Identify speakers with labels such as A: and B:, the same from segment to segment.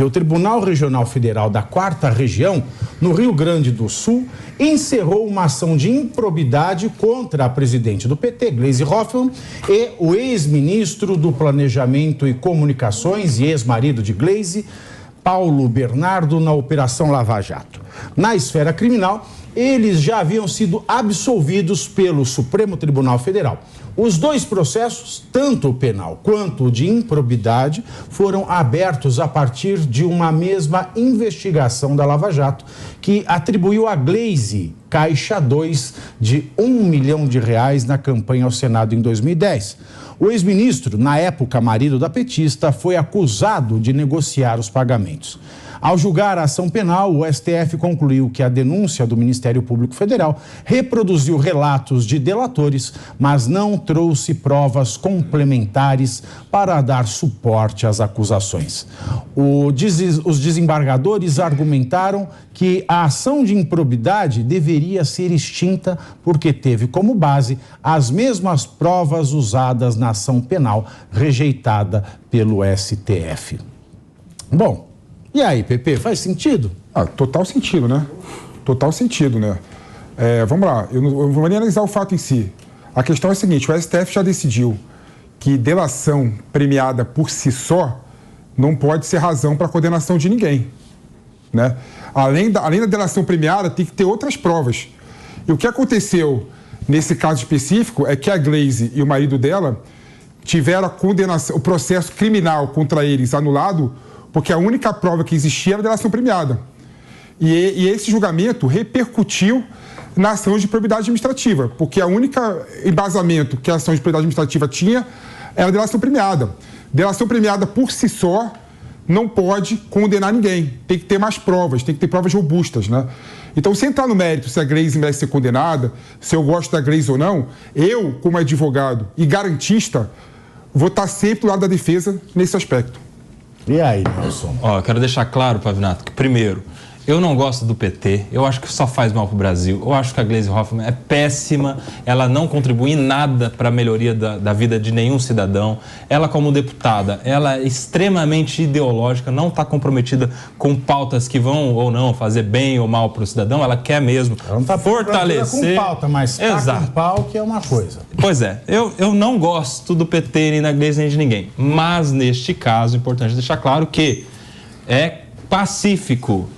A: porque o Tribunal Regional Federal da 4ª Região, no Rio Grande do Sul, encerrou uma ação de improbidade contra a presidente do PT, Gleisi Hoffmann, e o ex-ministro do Planejamento e Comunicações e ex-marido de Gleisi, Paulo Bernardo, na Operação Lava Jato. Na esfera criminal, eles já haviam sido absolvidos pelo Supremo Tribunal Federal. Os dois processos, tanto o penal quanto o de improbidade, foram abertos a partir de uma mesma investigação da Lava Jato, que atribuiu a Gleisi Caixa 2 de R$1 milhão na campanha ao Senado em 2010. O ex-ministro, na época marido da petista, foi acusado de negociar os pagamentos. Ao julgar a ação penal, o STF concluiu que a denúncia do Ministério Público Federal reproduziu relatos de delatores, mas não trouxe provas complementares para dar suporte às acusações. Os desembargadores argumentaram que a ação de improbidade deveria ser extinta porque teve como base as mesmas provas usadas na ação penal rejeitada pelo STF. Bom, e aí, Pepe, faz sentido?
B: Total sentido, né? Total sentido, né? Vamos lá, eu não vou nem analisar o fato em si. A questão é a seguinte, o STF já decidiu que delação premiada por si só não pode ser razão para condenação de ninguém, né? Além da delação premiada, tem que ter outras provas. E o que aconteceu nesse caso específico é que a Gleisi e o marido dela tiveram a condenação, o processo criminal contra eles anulado, porque a única prova que existia era a delação premiada. E esse julgamento repercutiu na ação de improbidade administrativa, porque a única embasamento que a ação de improbidade administrativa tinha era a delação premiada. Delação premiada por si só não pode condenar ninguém. Tem que ter mais provas, tem que ter provas robustas, né? Então, sem entrar no mérito se a Gleisi merece ser condenada, se eu gosto da Gleisi ou não, eu, como advogado e garantista, vou estar sempre do lado da defesa nesse aspecto.
A: E aí, Nelson?
C: Eu quero deixar claro, Pavinato, que primeiro, eu não gosto do PT, eu acho que só faz mal para o Brasil, eu acho que a Gleisi Hoffmann é péssima, ela não contribui em nada para a melhoria da vida de nenhum cidadão. Ela, como deputada, ela é extremamente ideológica, não está comprometida com pautas que vão ou não fazer bem ou mal para o cidadão, ela quer mesmo fortalecer...
A: com pauta, mas tá com pau que é uma coisa.
C: Pois é, eu não gosto do PT, nem da Gleisi, nem de ninguém, mas neste caso, é importante deixar claro que é pacífico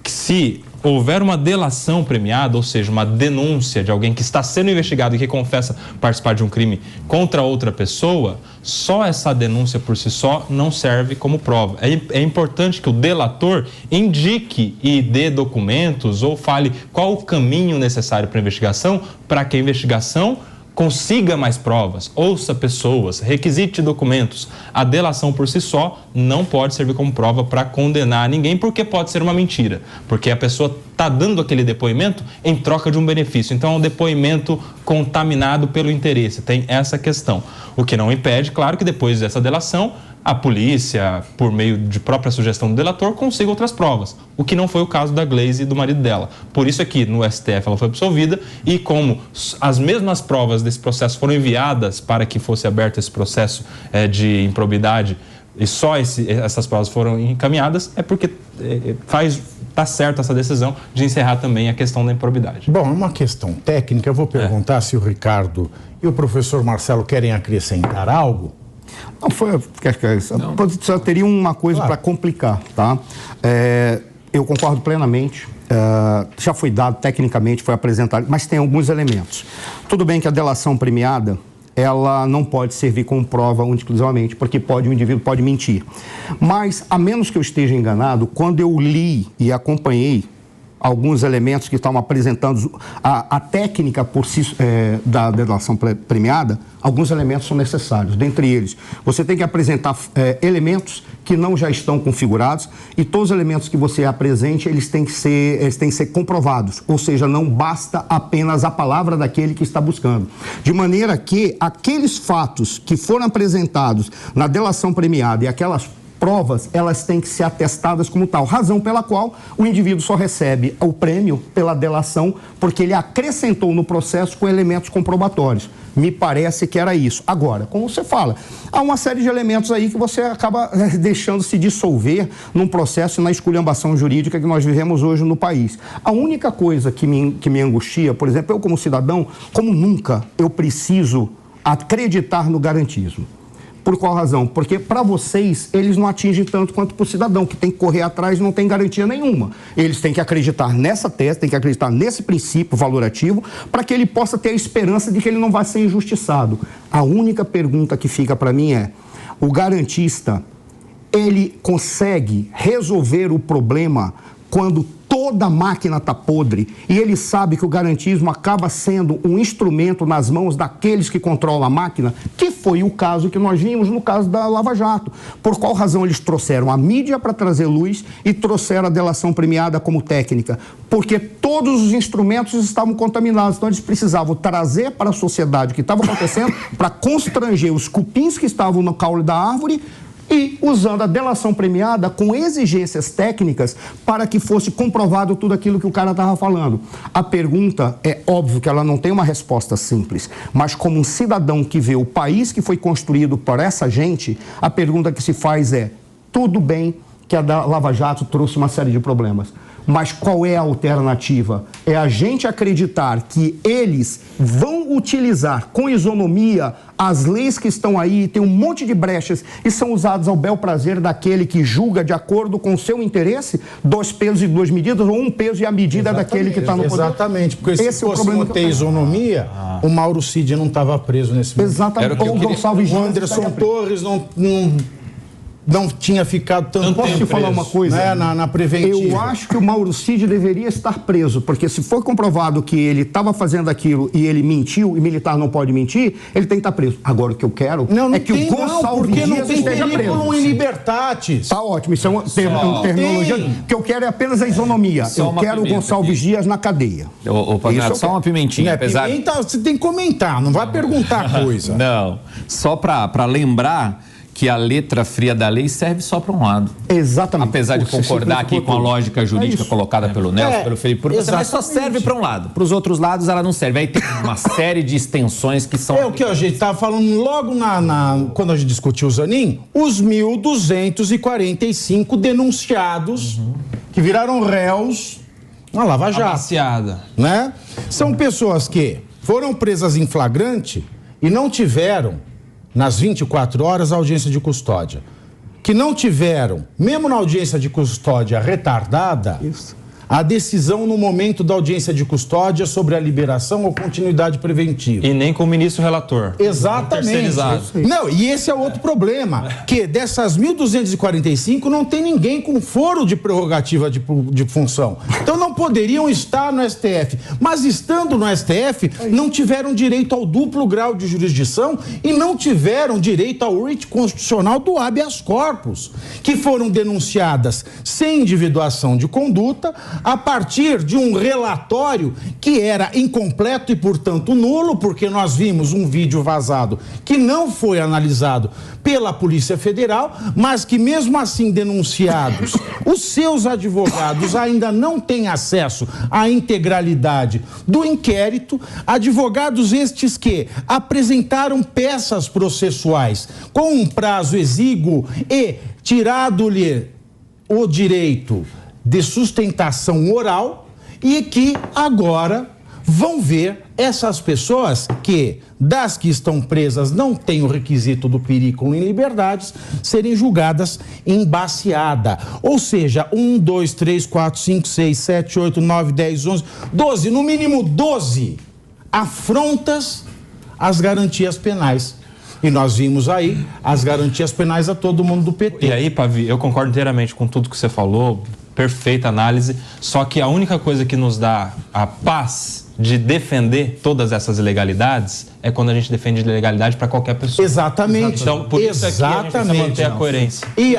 C: que se houver uma delação premiada, ou seja, uma denúncia de alguém que está sendo investigado e que confessa participar de um crime contra outra pessoa, só essa denúncia por si só não serve como prova. É importante que o delator indique e dê documentos ou fale qual o caminho necessário para a investigação, para que a investigação consiga mais provas, ouça pessoas, requisite documentos. A delação por si só não pode servir como prova para condenar ninguém, porque pode ser uma mentira, porque a pessoa está dando aquele depoimento em troca de um benefício. Então, é um depoimento contaminado pelo interesse, tem essa questão. O que não impede, claro, que depois dessa delação, a polícia, por meio de própria sugestão do delator, consiga outras provas, o que não foi o caso da Gleisi e do marido dela. Por isso aqui, no STF, ela foi absolvida e como as mesmas provas desse processo foram enviadas para que fosse aberto esse processo de improbidade e só essas provas foram encaminhadas, é porque está certa essa decisão de encerrar também a questão da improbidade.
A: Bom, é uma questão técnica, eu vou perguntar se o Ricardo e o professor Marcelo querem acrescentar algo.
D: Não, só teria uma coisa para complicar, tá? Eu concordo plenamente, já foi dado tecnicamente, foi apresentado, mas tem alguns elementos. Tudo bem que a delação premiada, ela não pode servir como prova exclusivamente, porque um indivíduo pode mentir. Mas, a menos que eu esteja enganado, quando eu li e acompanhei alguns elementos que estavam apresentando a técnica por si, da delação premiada, alguns elementos são necessários. Dentre eles, você tem que apresentar elementos que não já estão configurados e todos os elementos que você apresente, eles têm que ser comprovados. Ou seja, não basta apenas a palavra daquele que está buscando. De maneira que aqueles fatos que foram apresentados na delação premiada e aquelas provas, elas têm que ser atestadas como tal, razão pela qual o indivíduo só recebe o prêmio pela delação porque ele acrescentou no processo com elementos comprobatórios. Me parece que era isso. Agora, como você fala, há uma série de elementos aí que você acaba deixando se dissolver num processo e na esculhambação jurídica que nós vivemos hoje no país. A única coisa que me angustia, por exemplo, eu como cidadão, como nunca eu preciso acreditar no garantismo. Por qual razão? Porque para vocês, eles não atingem tanto quanto para o cidadão, que tem que correr atrás e não tem garantia nenhuma. Eles têm que acreditar nessa tese, têm que acreditar nesse princípio valorativo, para que ele possa ter a esperança de que ele não vai ser injustiçado. A única pergunta que fica para mim é, o garantista, ele consegue resolver o problema quando toda a máquina está podre e ele sabe que o garantismo acaba sendo um instrumento nas mãos daqueles que controlam a máquina, que foi o caso que nós vimos no caso da Lava Jato. Por qual razão eles trouxeram a mídia para trazer luz e trouxeram a delação premiada como técnica? Porque todos os instrumentos estavam contaminados, então eles precisavam trazer para a sociedade o que estava acontecendo para constranger os cupins que estavam no caule da árvore e usando a delação premiada com exigências técnicas para que fosse comprovado tudo aquilo que o cara estava falando. A pergunta é óbvio que ela não tem uma resposta simples, mas como um cidadão que vê o país que foi construído por essa gente, a pergunta que se faz é, tudo bem que a Lava Jato trouxe uma série de problemas, mas qual é a alternativa? É a gente acreditar que eles vão utilizar com isonomia as leis que estão aí, tem um monte de brechas e são usadas ao bel prazer daquele que julga de acordo com o seu interesse, 2 pesos e 2 medidas, ou 1 peso e a medida daquele que está no poder.
A: Exatamente, porque se fosse ter isonomia, o Mauro Cid não estava preso nesse momento.
D: Exatamente, ou o Gonçalves
A: Dias. O Anderson Torres não tinha ficado tanto tempo.
D: Posso te falar uma coisa?
A: Né, na preventiva.
D: Eu acho que o Mauro Cid deveria estar preso, porque se for comprovado que ele estava fazendo aquilo e ele mentiu, e militar não pode mentir, ele tem que estar preso. Agora, o que eu quero é que o Gonçalves Dias esteja preso.
A: Em libertatis.
D: Tá ótimo, isso é uma terminologia. O que eu quero é apenas a isonomia. Eu quero o Gonçalves Dias na cadeia.
E: Ô, Pagnato, só uma pimentinha.
A: Pimenta, você tem que comentar, não vai perguntar coisa.
E: Não, só para lembrar que a letra fria da lei serve só para um lado.
D: Exatamente.
E: Apesar de concordar aqui com a lógica jurídica colocada pelo Nelson, pelo Felipe, mas só serve para um lado. Para os outros lados ela não serve. Aí tem uma série de extensões que são...
A: É o que a gente estava falando logo quando a gente discutiu o Zanin, os 1.245 denunciados que viraram réus na Lava Jato.
C: Amaciada.
A: Né? São pessoas que foram presas em flagrante e não tiveram nas 24 horas, a audiência de custódia. Que não tiveram, mesmo na audiência de custódia retardada, a decisão no momento da audiência de custódia sobre a liberação ou continuidade preventiva.
C: E nem com o ministro relator.
A: Exatamente. Não, e esse é outro problema, que dessas 1.245 não tem ninguém com foro de prerrogativa de função. Então não poderiam estar no STF. Mas estando no STF, não tiveram direito ao duplo grau de jurisdição e não tiveram direito ao writ constitucional do habeas corpus, que foram denunciadas sem individuação de conduta, a partir de um relatório que era incompleto e, portanto, nulo, porque nós vimos um vídeo vazado que não foi analisado pela Polícia Federal, mas que, mesmo assim denunciados, os seus advogados ainda não têm acesso à integralidade do inquérito, advogados estes que apresentaram peças processuais com um prazo exíguo e tirado-lhe o direito de sustentação oral e que agora vão ver essas pessoas que, das que estão presas, não têm o requisito do perigo em liberdades, serem julgadas em baseada. Ou seja, 1, 2, 3, 4, 5, 6, 7, 8, 9, 10, 11, 12, no mínimo 12 afrontas às garantias penais. E nós vimos aí as garantias penais a todo mundo do PT.
C: E aí, Pavi, eu concordo inteiramente com tudo que você falou, perfeita análise, só que a única coisa que nos dá a paz de defender todas essas ilegalidades é quando a gente defende ilegalidade para qualquer pessoa.
A: Exatamente.
C: Então, por isso aqui a gente precisa manter a coerência.